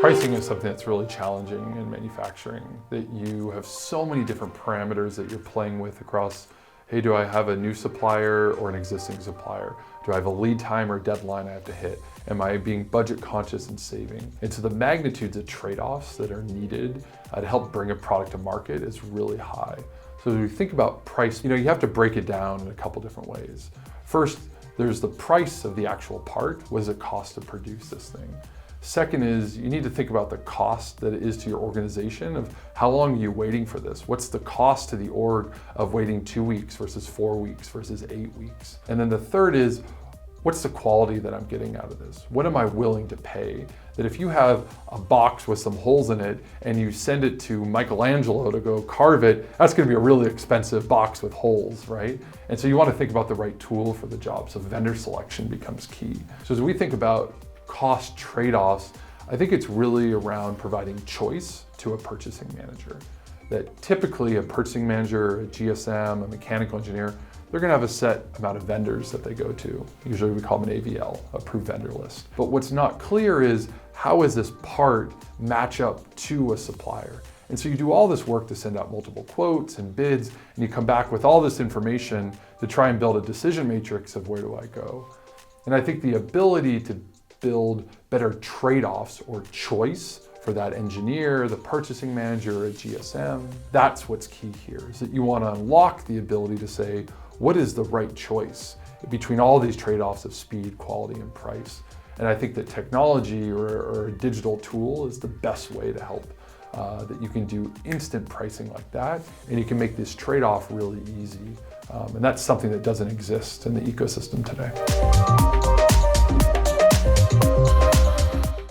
Pricing is something that's really challenging in manufacturing, that you have so many different parameters that you're playing with across, hey, do I have a new supplier or an existing supplier? Do I have a lead time or deadline I have to hit? Am I being budget conscious and saving? And so the magnitudes of trade-offs that are needed to help bring a product to market is really high. So when you think about price, you have to break it down in a couple different ways. First, there's the price of the actual part. What does it cost to produce this thing? Second is you need to think about the cost that it is to your organization of how long are you waiting for this? What's the cost to the org of waiting 2 weeks versus 4 weeks versus 8 weeks? And then the third is, what's the quality that I'm getting out of this? What am I willing to pay? That if you have a box with some holes in it and you send it to Michelangelo to go carve it, that's gonna be a really expensive box with holes, right? And so you wanna think about the right tool for the job. So vendor selection becomes key. So as we think about cost trade-offs, I think it's really around providing choice to a purchasing manager. That typically a purchasing manager, a GSM, a mechanical engineer, they're gonna have a set amount of vendors that they go to. Usually we call them an AVL, approved vendor list. But what's not clear is how does this part match up to a supplier? And so you do all this work to send out multiple quotes and bids, and you come back with all this information to try and build a decision matrix of where do I go? And I think the ability to build better trade-offs or choice for that engineer, the purchasing manager, a GSM. That's what's key here, is that you want to unlock the ability to say, what is the right choice between all these trade-offs of speed, quality, and price? And I think that technology or a digital tool is the best way to help, that you can do instant pricing like that, and you can make this trade-off really easy. And that's something that doesn't exist in the ecosystem today.